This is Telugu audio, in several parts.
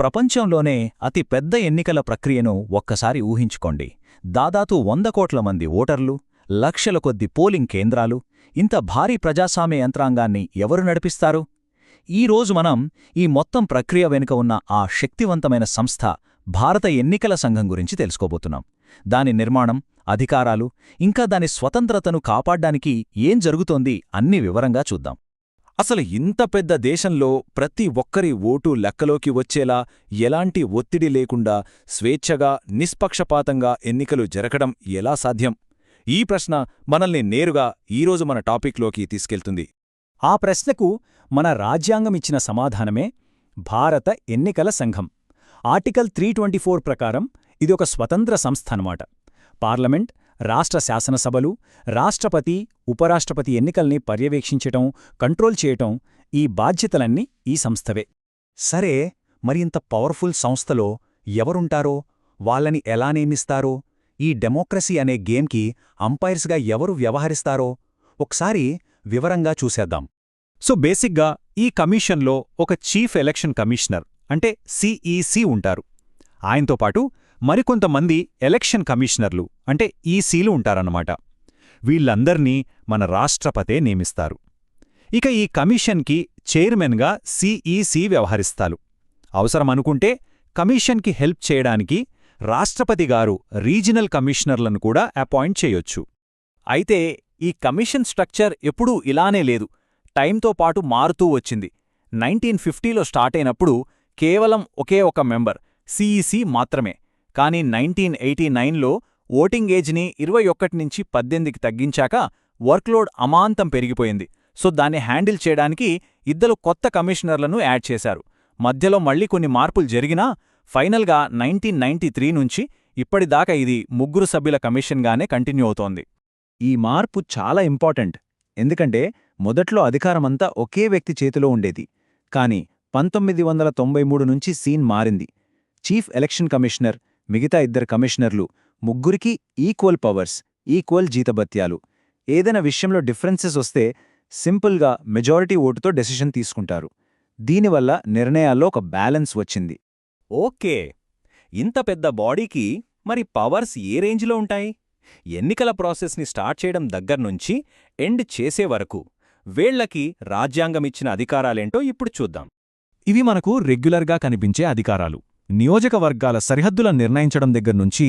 ప్రపంచంలోనే అతి పెద్ద ఎన్నికల ప్రక్రియను ఒక్కసారి ఊహించుకోండి. దాదాపు 100 కోట్ల మంది ఓటర్లు, లక్షల కొద్ది పోలింగ్ కేంద్రాలు, ఇంత భారీ ప్రజాస్వామ్య యంత్రాంగాన్ని ఎవరు నడిపిస్తారు? ఈరోజు మనం ఈ మొత్తం ప్రక్రియ వెనుక ఉన్న ఆ శక్తివంతమైన సంస్థ భారత ఎన్నికల సంఘం గురించి తెలుసుకోబోతున్నాం. దాని నిర్మాణం, అధికారాలు, ఇంకా దాని స్వతంత్రతను కాపాడ్డానికి ఏం జరుగుతోంది అన్ని వివరంగా చూద్దాం. అసలు ఇంత పెద్ద దేశంలో ప్రతి ఒక్కరి ఓటు లెక్కలోకి వచ్చేలా, ఎలాంటి ఒత్తిడి లేకుండా స్వేచ్ఛగా, నిష్పక్షపాతంగా ఎన్నికలు జరగడం ఎలా సాధ్యం? ఈ ప్రశ్న మనల్ని నేరుగా ఈరోజు మన టాపిక్లోకి తీసుకెళ్తుంది. ఆ ప్రశ్నకు మన రాజ్యాంగమిచ్చిన సమాధానమే భారత ఎన్నికల సంఘం. ఆర్టికల్ 324 ప్రకారం ఇది ఒక స్వతంత్ర సంస్థ అన్నమాట. పార్లమెంట్, రాష్ట్ర శాసనసభలు, రాష్ట్రపతి, ఉపరాష్ట్రపతి ఎన్నికల్ని పర్యవేక్షించటం, కంట్రోల్ చేయటం, ఈ బాధ్యతలన్నీ ఈ సంస్థవే. సరే, మరింత పవర్ఫుల్ సంస్థలో ఎవరుంటారో, వాళ్ళని ఎలా నియమిస్తారో, ఈ డెమోక్రసీ అనే గేమ్కి అంపైర్స్గా ఎవరు వ్యవహరిస్తారో ఒకసారి వివరంగా చూసేద్దాం. సో బేసిక్గా ఈ కమిషన్లో ఒక చీఫ్ ఎలక్షన్ కమిషనర్ అంటే సిఈసి ఉంటారు. ఆయనతో పాటు మరికొంతమంది ఎలక్షన్ కమిషనర్లు అంటే ఈసీలు ఉంటారన్నమాట. వీళ్ళందర్నీ మన రాష్ట్రపతే నియమిస్తారు. ఇక ఈ కమిషన్కి చైర్మన్గా సిఈసి వ్యవహరిస్తారు. అవసరమనుకుంటే కమిషన్కి హెల్ప్ చేయడానికి రాష్ట్రపతిగారు రీజనల్ కమిషనర్లను కూడా అపాయింట్ చేయొచ్చు. అయితే ఈ కమిషన్ స్ట్రక్చర్ ఎప్పుడూ ఇలానే లేదు, టైంతో పాటు మారుతూ వచ్చింది. 1950లో స్టార్ట్ అయినప్పుడు కేవలం ఒకే ఒక మెంబర్ సిఈసి మాత్రమే. కానీ 1989లో ఓటింగ్ ఏజ్ని 21 నుంచి 18కి తగ్గించాక వర్క్లోడ్ అమాంతం పెరిగిపోయింది. సో దాన్ని హ్యాండిల్ చేయడానికి ఇద్దరు కొత్త కమిషనర్లను యాడ్ చేశారు. మధ్యలో మళ్లీ కొన్ని మార్పులు జరిగినా ఫైనల్గా 1993 నుంచి ఇప్పటిదాకా ఇది 3 సభ్యుల కమిషన్గానే కంటిన్యూ అవుతోంది. ఈ మార్పు చాలా ఇంపార్టెంట్, ఎందుకంటే మొదట్లో అధికారమంతా ఒకే వ్యక్తి చేతిలో ఉండేది. కానీ 1993 నుంచి సీన్ మారింది. చీఫ్ ఎలక్షన్ కమిషనర్, మిగతా ఇద్దరు కమిషనర్లు, ముగ్గురికి ఈక్వల్ పవర్స్, ఈక్వల్ జీతభత్యాలు. ఏదైనా విషయంలో డిఫరెన్సెస్ వస్తే సింపుల్గా మెజారిటీ ఓటుతో డెసిషన్ తీసుకుంటారు. దీనివల్ల నిర్ణయాల్లో ఒక బ్యాలెన్స్ వచ్చింది. ఓకే, ఇంత పెద్ద బాడీకి మరి పవర్స్ ఏ రేంజ్లో ఉంటాయి? ఎన్నికల ప్రాసెస్ని స్టార్ట్ చేయడం దగ్గర్నుంచి ఎండ్ చేసే వరకు వేళ్లకి రాజ్యాంగమిచ్చిన అధికారాలేంటో ఇప్పుడు చూద్దాం. ఇవి మనకు రెగ్యులర్గా కనిపించే అధికారాలు. నియోజకవర్గాల సరిహద్దులను నిర్ణయించడం దగ్గర్నుంచి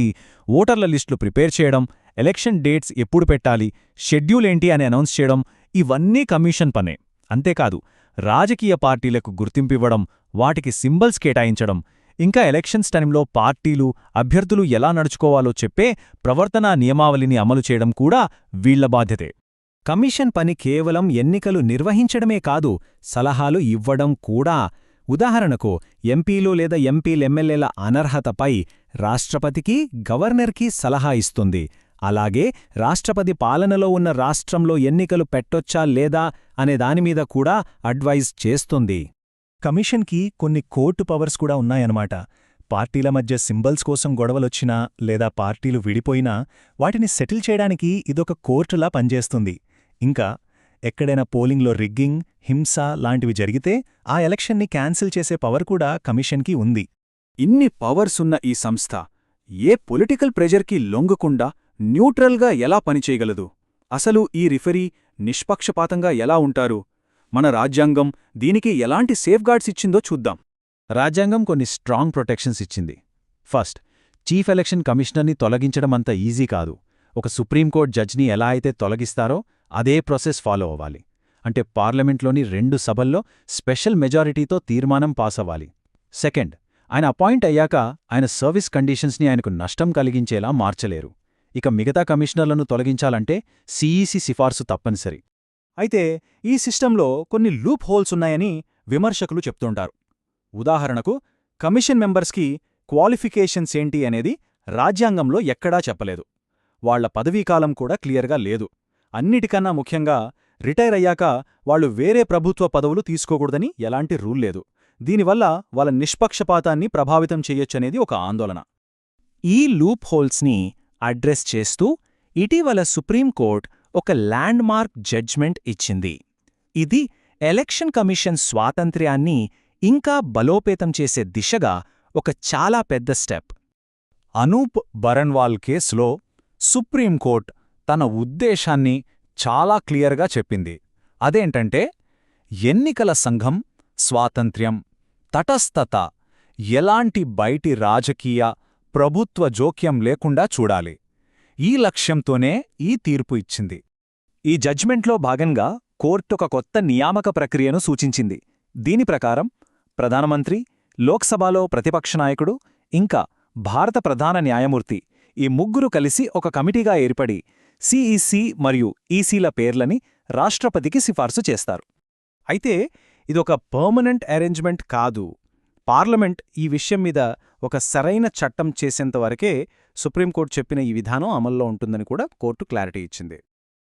ఓటర్ల లిస్టులు ప్రిపేర్ చేయడం, ఎలక్షన్ డేట్స్ ఎప్పుడు పెట్టాలి, షెడ్యూల్ ఏంటి అని అనౌన్స్ చేయడం, ఇవన్నీ కమిషన్ పనే. అంతేకాదు, రాజకీయ పార్టీలకు గుర్తింపివ్వడం, వాటికి సింబల్స్ కేటాయించడం, ఇంకా ఎలక్షన్స్ టైంలో పార్టీలు, అభ్యర్థులు ఎలా నడుచుకోవాలో చెప్పే ప్రవర్తనా నియమావళిని అమలు చేయడం కూడా వీళ్ల బాధ్యతే. కమిషన్ పని కేవలం ఎన్నికలు నిర్వహించడమే కాదు, సలహాలు ఇవ్వడం కూడా. ఉదాహరణకు ఎంపీలు లేదా ఎంపీలెమ్మెల్యేల అనర్హతపై రాష్ట్రపతికి, గవర్నర్కి సలహా ఇస్తుంది. అలాగే రాష్ట్రపతి పాలనలో ఉన్న రాష్ట్రంలో ఎన్నికలు పెట్టొచ్చా లేదా అనే దానిమీద కూడా అడ్వైజ్ చేస్తుంది. కమిషన్కి కొన్ని కోర్టు పవర్స్ కూడా ఉన్నాయన్నమాట. పార్టీల మధ్య సింబల్స్ కోసం గొడవలొచ్చినా లేదా పార్టీలు విడిపోయినా వాటిని సెటిల్ చేయడానికి ఇదొక కోర్టులా పనిచేస్తుంది. ఇంకా ఎక్కడైనా పోలింగ్లో రిగ్గింగ్, హింస లాంటివి జరిగితే ఆ ఎలక్షన్ని క్యాన్సిల్ చేసే పవర్ కూడా కమిషన్కి ఉంది. ఇన్ని పవర్సున్న ఈ సంస్థ ఏ పొలిటికల్ ప్రెజర్కి లొంగకుండా న్యూట్రల్గా ఎలా పనిచేయగలదు? అసలు ఈ రిఫరీ నిష్పక్షపాతంగా ఎలా ఉంటారు? మన రాజ్యాంగం దీనికి ఎలాంటి సేఫ్గార్డ్స్ ఇచ్చిందో చూద్దాం. రాజ్యాంగం కొన్ని స్ట్రాంగ్ ప్రొటెక్షన్స్ ఇచ్చింది. ఫస్ట్, చీఫ్ ఎలక్షన్ కమిషనర్ని తొలగించడమంత ఈజీ కాదు. ఒక సుప్రీంకోర్టు జడ్జిని ఎలా అయితే తొలగిస్తారో అదే ప్రాసెస్ ఫాలో అవ్వాలి. అంటే పార్లమెంట్లోని 2 సభల్లో స్పెషల్ మెజారిటీతో తీర్మానం పాస్ అవ్వాలి. సెకండ్, ఆయన అపాయింట్ అయ్యాక ఆయన సర్వీస్ కండిషన్స్ని ఆయనకు నష్టం కలిగించేలా మార్చలేరు. ఇక మిగతా కమిషనర్లను తొలగించాలంటే సిఈసి సిఫార్సు తప్పనిసరి. అయితే ఈ సిస్టంలో కొన్ని లూప్ హోల్స్ ఉన్నాయని విమర్శకులు చెప్తుంటారు. ఉదాహరణకు, కమిషన్ మెంబర్స్కి క్వాలిఫికేషన్స్ ఏంటి అనేది రాజ్యాంగంలో ఎక్కడా చెప్పలేదు. వాళ్ల పదవీకాలం కూడా క్లియర్గా లేదు. అన్నిటికన్నా ముఖ్యంగా రిటైర్ అయ్యాక వాళ్లు వేరే ప్రభుత్వ పదవులు తీసుకోకూడదని ఎలాంటి రూల్ లేదు. దీనివల్ల వాళ్ళ నిష్పక్షపాతాన్ని ప్రభావితం చెయ్యొచ్చనేది ఒక ఆందోళన. ఈ లూప్ హోల్స్ని అడ్రెస్ చేస్తూ ఇటీవల సుప్రీంకోర్టు ఒక ల్యాండ్మార్క్ జడ్జ్మెంట్ ఇచ్చింది. ఇది ఎలక్షన్ కమిషన్ స్వాతంత్ర్యాన్ని ఇంకా బలోపేతం చేసే దిశగా ఒక చాలా పెద్ద స్టెప్. అనూప్ బరన్వాల్ కేసులో సుప్రీంకోర్టు తన ఉద్దేశాన్ని చాలా క్లియర్గా చెప్పింది. అదేంటంటే ఎన్నికల సంఘం స్వాతంత్ర్యం, తటస్థత, ఎలాంటి బయటి రాజకీయ, ప్రభుత్వ జోక్యం లేకుండా చూడాలి. ఈ లక్ష్యంతోనే ఈ తీర్పు ఇచ్చింది. ఈ జడ్జ్మెంట్లో భాగంగా కోర్టు ఒక కొత్త నియామక ప్రక్రియను సూచించింది. దీని ప్రకారం ప్రధానమంత్రి, లోక్సభలో ప్రతిపక్ష నాయకుడు, ఇంకా భారత ప్రధాన న్యాయమూర్తి ఈ ముగ్గురు కలిసి ఒక కమిటీగా ఏర్పడి సిఈసి మరియు ఈసీల పేర్లని రాష్ట్రపతికి సిఫార్సు చేస్తారు. అయితే ఇదొక పర్మనెంట్ అరేంజ్మెంట్ కాదు. పార్లమెంట్ ఈ విషయం మీద ఒక సరైన చట్టం చేసేంతవరకే సుప్రీంకోర్టు చెప్పిన ఈ విధానం అమల్లో ఉంటుందని కూడా కోర్టు క్లారిటీ ఇచ్చింది.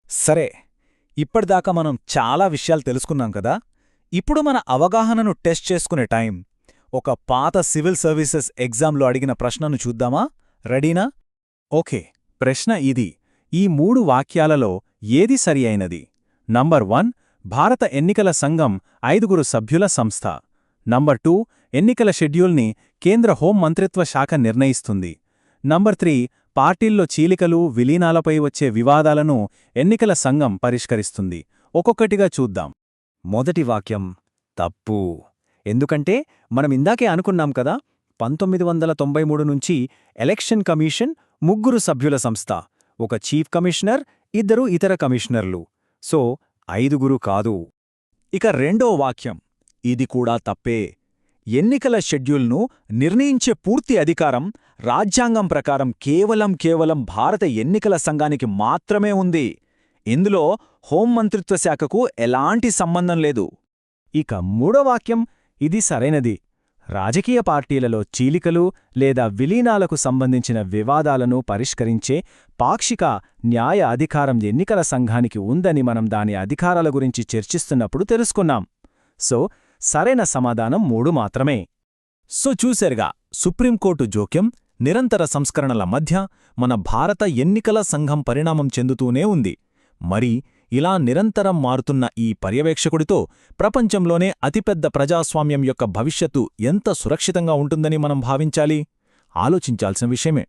సరే, ఇప్పటిదాకా మనం చాలా విషయాలు తెలుసుకున్నాం కదా. ఇప్పుడు మన అవగాహనను టెస్ట్ చేసుకునే టైం. ఒక పాత సివిల్ సర్వీసెస్ ఎగ్జామ్లో అడిగిన ప్రశ్నను చూద్దామా? రెడీనా? ఓకే, ప్రశ్న ఇది. ఈ 3 వాక్యాలలో ఏది సరి అయినది? నంబర్ 1, భారత ఎన్నికల సంఘం 5 సభ్యుల సంస్థ. నంబర్ 2, ఎన్నికల షెడ్యూల్ని కేంద్ర హోం మంత్రిత్వ శాఖ నిర్ణయిస్తుంది. నంబర్ 3, పార్టీల్లో చీలికలు, విలీనాలపై వచ్చే వివాదాలను ఎన్నికల సంఘం పరిష్కరిస్తుంది. ఒక్కొక్కటిగా చూద్దాం. మొదటి వాక్యం తప్పు. ఎందుకంటే మనమిందాకే అనుకున్నాం కదా, 1993 నుంచి ఎలక్షన్ కమిషన్ 3 సభ్యుల సంస్థ, ఒక చీఫ్ కమిషనర్, 2 ఇతర కమిషనర్లు. సో 5 కాదు. ఇక రెండో వాక్యం, ఇది కూడా తప్పే. ఎన్నికల షెడ్యూల్ను నిర్ణయించే పూర్తి అధికారం రాజ్యాంగం ప్రకారం కేవలం భారత ఎన్నికల సంఘానికి మాత్రమే ఉంది. ఇందులో హోంమంత్రిత్వ శాఖకు ఎలాంటి సంబంధం లేదు. ఇక మూడో వాక్యం, ఇది సరైనది. రాజకీయ పార్టీలలో చీలికలు లేదా విలీనాలకు సంబంధించిన వివాదాలను పరిష్కరించే పాక్షిక న్యాయ అధికారం ఎన్నికల సంఘానికి ఉందని మనం దాని అధికారాల గురించి చర్చిస్తున్నప్పుడు తెలుసుకున్నాం. సో సరైన సమాధానం 3 మాత్రమే. సో చూశారుగా, సుప్రీంకోర్టు జోక్యం, నిరంతర సంస్కరణల మధ్య మన భారత ఎన్నికల సంఘం పరిణామం చెందుతూనే ఉంది. మరి ఇలా నిరంతరం మారుతున్న ఈ పర్యవేక్షకుడితో ప్రపంచంలోనే అతిపెద్ద ప్రజాస్వామ్యం యొక్క భవిష్యత్తు ఎంత సురక్షితంగా ఉంటుందని మనం భావించాలి? ఆలోచించాల్సిన విషయమే.